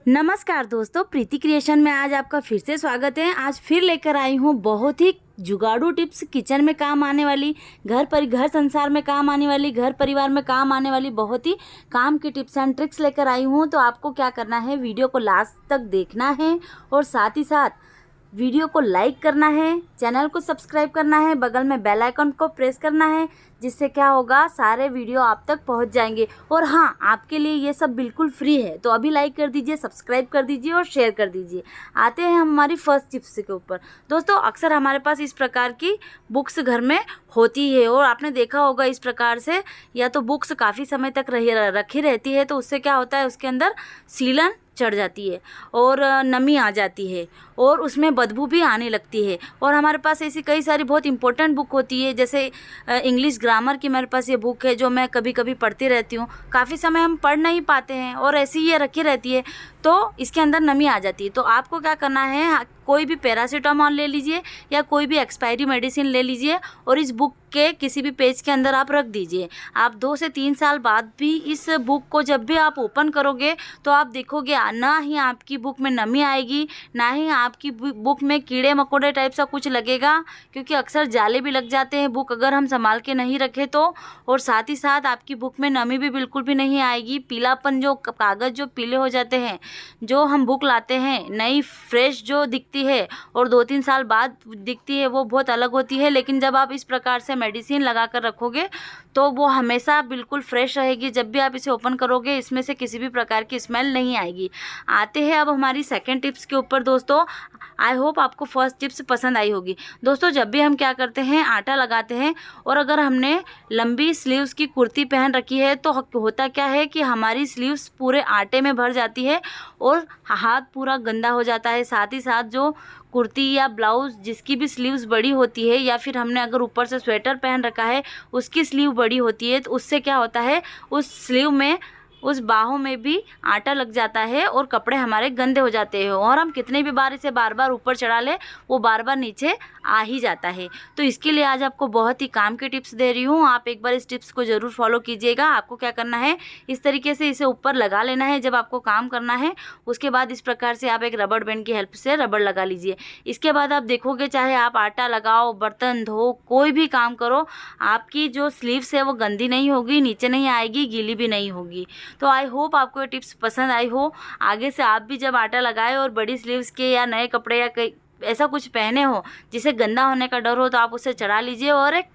नमस्कार दोस्तों, प्रीति क्रिएशन में आज आपका फिर से स्वागत है। आज फिर लेकर आई हूँ बहुत ही जुगाड़ू टिप्स, किचन में काम आने वाली, घर संसार में काम आने वाली, घर परिवार में काम आने वाली बहुत ही काम की टिप्स एंड ट्रिक्स लेकर आई हूँ। तो आपको क्या करना है, वीडियो को लास्ट तक देखना है और साथ ही साथ वीडियो को लाइक करना है, चैनल को सब्सक्राइब करना है, बगल में बेल आइकन को प्रेस करना है, जिससे क्या होगा, सारे वीडियो आप तक पहुंच जाएंगे। और हाँ, आपके लिए ये सब बिल्कुल फ्री है, तो अभी लाइक कर दीजिए, सब्सक्राइब कर दीजिए और शेयर कर दीजिए। आते हैं हमारी फर्स्ट टिप्स के ऊपर। दोस्तों, अक्सर हमारे पास इस प्रकार की बुक्स घर में होती है और आपने देखा होगा इस प्रकार से, या तो बुक्स काफ़ी समय तक रखी रहती है, तो उससे क्या होता है, उसके अंदर सीलन चढ़ जाती है और नमी आ जाती है और उसमें बदबू भी आने लगती है। और हमारे पास ऐसी कई सारी बहुत इंपॉर्टेंट बुक होती है, जैसे इंग्लिश ग्रामर की मेरे पास ये बुक है जो मैं कभी कभी पढ़ती रहती हूँ। काफ़ी समय हम पढ़ नहीं पाते हैं और ऐसी ही ये रखी रहती है, तो इसके अंदर नमी आ जाती है। तो आपको क्या करना है, कोई भी पैरासीटामॉल ले लीजिए या कोई भी एक्सपायरी मेडिसिन ले लीजिए और इस बुक के किसी भी पेज के अंदर आप रख दीजिए। आप 2 से 3 साल बाद भी इस बुक को जब भी आप ओपन करोगे तो आप देखोगे ना ही आपकी बुक में नमी आएगी, ना ही आपकी बुक में कीड़े मकोड़े टाइप सा कुछ लगेगा, क्योंकि अक्सर जाले भी लग जाते हैं बुक अगर हम संभाल के नहीं रखें तो। और साथ ही साथ आपकी बुक में नमी भी बिल्कुल भी नहीं आएगी। पीलापन, जो कागज़ जो पीले हो जाते हैं, जो हम बुक लाते हैं नई फ्रेश जो दिखती है और 2-3 साल बाद दिखती है, वो बहुत अलग होती है। लेकिन जब आप इस प्रकार से मेडिसिन लगा कर रखोगे तो वो हमेशा बिल्कुल फ्रेश रहेगी। जब भी आप इसे ओपन करोगे इसमें से किसी भी प्रकार की स्मेल नहीं आएगी। आते हैं अब हमारी सेकंड टिप्स के ऊपर। दोस्तों, आई होप आपको फर्स्ट टिप्स पसंद आई होगी। दोस्तों, जब भी हम क्या करते हैं, आटा लगाते हैं और अगर हमने लंबी स्लीव्स की कुर्ती पहन रखी है तो होता क्या है कि हमारी स्लीव्स पूरे आटे में भर जाती है और हाथ पूरा गंदा हो जाता है। साथ ही साथ जो कुर्ती या ब्लाउज़ जिसकी भी स्लीव्स बड़ी होती है, या फिर हमने अगर ऊपर से स्वेटर पहन रखा है उसकी स्लीव बड़ी होती है, तो उससे क्या होता है, उस स्लीव में, उस बाहों में भी आटा लग जाता है और कपड़े हमारे गंदे हो जाते हैं। और हम कितने भी बार इसे बार बार ऊपर चढ़ा लें, वो बार बार नीचे आ ही जाता है। तो इसके लिए आज आपको बहुत ही काम की टिप्स दे रही हूँ। आप एक बार इस टिप्स को ज़रूर फॉलो कीजिएगा। आपको क्या करना है, इस तरीके से इसे ऊपर लगा लेना है जब आपको काम करना है। उसके बाद इस प्रकार से आप एक रबड़ बैंड की हेल्प से रबड़ लगा लीजिए। इसके बाद आप देखोगे, चाहे आप आटा लगाओ, बर्तन धो, कोई भी काम करो, आपकी जो स्लीव्स है वो गंदी नहीं होगी, नीचे नहीं आएगी, गीली भी नहीं होगी। तो आई होप आपको ये टिप्स पसंद आई हो। आगे से आप भी जब आटा लगाए और बड़ी स्लीव्स के या नए कपड़े या कई ऐसा कुछ पहने हो जिसे गंदा होने का डर हो, तो आप उसे चढ़ा लीजिए और एक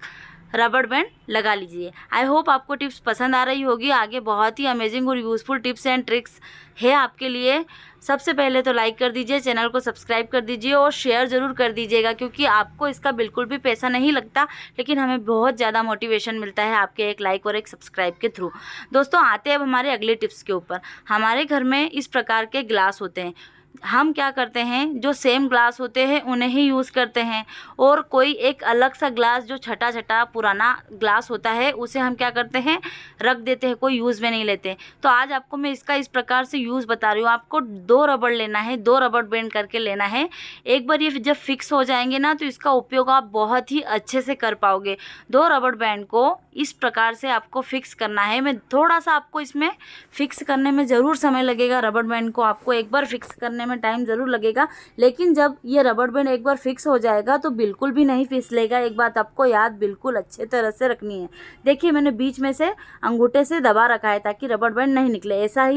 रबड़ बैंड लगा लीजिए। आई होप आपको टिप्स पसंद आ रही होगी। आगे बहुत ही अमेजिंग और यूज़फुल टिप्स एंड ट्रिक्स है आपके लिए। सबसे पहले तो लाइक कर दीजिए, चैनल को सब्सक्राइब कर दीजिए और शेयर ज़रूर कर दीजिएगा, क्योंकि आपको इसका बिल्कुल भी पैसा नहीं लगता, लेकिन हमें बहुत ज़्यादा मोटिवेशन मिलता है आपके एक लाइक और एक सब्सक्राइब के थ्रू। दोस्तों, आते हैं अब हमारे अगले टिप्स के ऊपर। हमारे घर में इस प्रकार के ग्लास होते हैं। हम क्या करते हैं, जो सेम ग्लास होते हैं उन्हें ही यूज़ करते हैं, और कोई एक अलग सा ग्लास जो छटा छटा पुराना ग्लास होता है उसे हम क्या करते हैं, रख देते हैं, कोई यूज़ में नहीं लेते। तो आज आपको मैं इसका इस प्रकार से यूज़ बता रही हूँ। आपको 2 रबड़ लेना है, 2 रबड़ बैंड करके लेना है। एक बार ये जब फिक्स हो जाएंगे ना, तो इसका उपयोग आप बहुत ही अच्छे से कर पाओगे। 2 रबड़ बैंड को इस प्रकार से आपको फिक्स करना है। मैं थोड़ा सा आपको इसमें फिक्स करने में ज़रूर समय लगेगा। रबड़ बैंड को आपको एक बार फिक्स करने में टाइम ज़रूर लगेगा, लेकिन जब ये रबड़ बैंड एक बार फिक्स हो जाएगा तो बिल्कुल भी नहीं फिसलेगा। एक बात आपको याद बिल्कुल अच्छे तरह से रखनी है। देखिए, मैंने बीच में से अंगूठे से दबा रखा है ताकि रबड़ बैंड नहीं निकले। ऐसा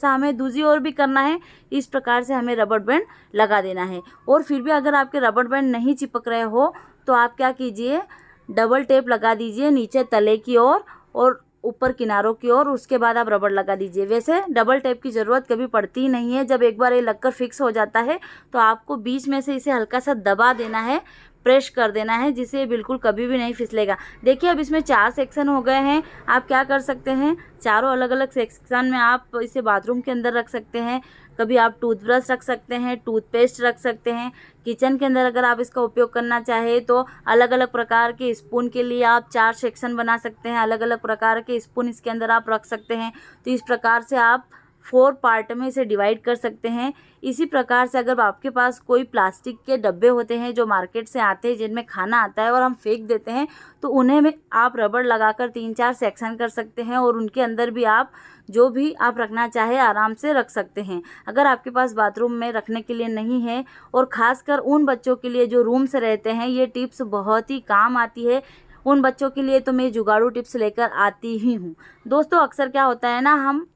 हमें दूसरी ओर भी करना है। इस प्रकार से हमें रबड़ बैंड लगा देना है। और फिर भी अगर आपके रबड़ बैंड नहीं चिपक रहे हो तो आप क्या कीजिए, डबल टेप लगा दीजिए नीचे तले की ओर और ऊपर किनारों की ओर। उसके बाद आप रबड़ लगा दीजिए। वैसे डबल टेप की ज़रूरत कभी पड़ती ही नहीं है। जब एक बार ये लगकर फिक्स हो जाता है तो आपको बीच में से इसे हल्का सा दबा देना है, प्रेस कर देना है, जिससे बिल्कुल कभी भी नहीं फिसलेगा। देखिए, अब इसमें 4 सेक्शन हो गए हैं। आप क्या कर सकते हैं, चारों अलग अलग सेक्शन में आप इसे बाथरूम के अंदर रख सकते हैं। कभी आप टूथब्रश रख सकते हैं, टूथपेस्ट रख सकते हैं। किचन के अंदर अगर आप इसका उपयोग करना चाहें तो अलग अलग प्रकार के स्पून के लिए आप 4 सेक्शन बना सकते हैं। अलग अलग प्रकार के स्पून इसके अंदर आप रख सकते हैं। तो इस प्रकार से आप 4 पार्ट में इसे डिवाइड कर सकते हैं। इसी प्रकार से अगर आपके पास कोई प्लास्टिक के डब्बे होते हैं जो मार्केट से आते हैं, जिनमें खाना आता है और हम फेंक देते हैं, तो उन्हें में आप रबड़ लगाकर 3-4 सेक्शन कर सकते हैं और उनके अंदर भी आप जो भी आप रखना चाहे आराम से रख सकते हैं। अगर आपके पास बाथरूम में रखने के लिए नहीं है, और ख़ासकर उन बच्चों के लिए जो रूम से रहते हैं, ये टिप्स बहुत ही काम आती है। उन बच्चों के लिए तो मैं जुगाड़ू टिप्स लेकर आती ही हूँ। दोस्तों, अक्सर क्या होता है ना, हम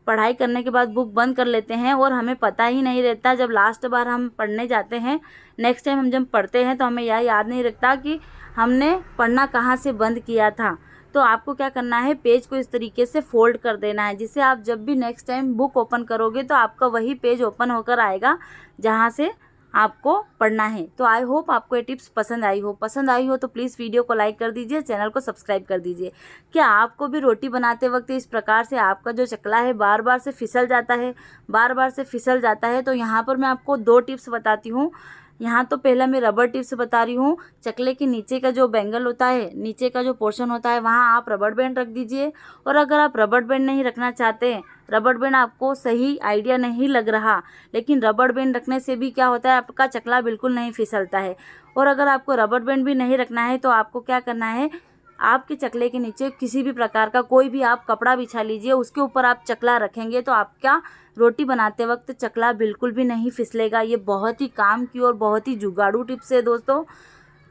पढ़ाई करने के बाद बुक बंद कर लेते हैं और हमें पता ही नहीं रहता, जब लास्ट बार हम पढ़ने जाते हैं, नेक्स्ट टाइम हम जब पढ़ते हैं तो हमें यह याद नहीं रखता कि हमने पढ़ना कहाँ से बंद किया था। तो आपको क्या करना है, पेज को इस तरीके से फोल्ड कर देना है, जिससे आप जब भी नेक्स्ट टाइम बुक ओपन करोगे तो आपका वही पेज ओपन होकर आएगा जहाँ से आपको पढ़ना है। तो आई होप आपको ये टिप्स पसंद आई हो तो प्लीज़ वीडियो को लाइक कर दीजिए, चैनल को सब्सक्राइब कर दीजिए। क्या आपको भी रोटी बनाते वक्त इस प्रकार से आपका जो चकला है बार बार से फिसल जाता है, तो यहाँ पर मैं आपको 2 टिप्स बताती हूँ। यहाँ तो पहला मैं रबर टिप्स बता रही हूँ। चकले के नीचे का जो बैंगल होता है, नीचे का जो पोर्शन होता है, वहाँ आप रबर बैंड रख दीजिए। और अगर आप रबर बैंड नहीं रखना चाहते हैं, रबर बैंड आपको सही आइडिया नहीं लग रहा, लेकिन रबर बैंड रखने से भी क्या होता है, आपका चकला बिल्कुल नहीं फिसलता है। और अगर आपको रबर बैंड भी नहीं रखना है तो आपको क्या करना है, आपके चकले के नीचे किसी भी प्रकार का कोई भी आप कपड़ा बिछा लीजिए, उसके ऊपर आप चकला रखेंगे तो आपका रोटी बनाते वक्त चकला बिल्कुल भी नहीं फिसलेगा। ये बहुत ही काम की और बहुत ही जुगाड़ू टिप्स है दोस्तों।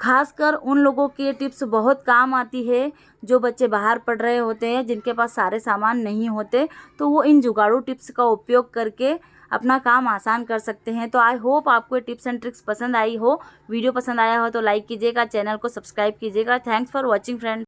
खासकर उन लोगों के टिप्स बहुत काम आती है जो बच्चे बाहर पढ़ रहे होते हैं, जिनके पास सारे सामान नहीं होते, तो वो इन जुगाड़ू टिप्स का उपयोग करके अपना काम आसान कर सकते हैं। तो आई होप आपको ये टिप्स एंड ट्रिक्स पसंद आई हो। वीडियो पसंद आया हो तो लाइक कीजिएगा, चैनल को सब्सक्राइब कीजिएगा। Thanks for watching friends.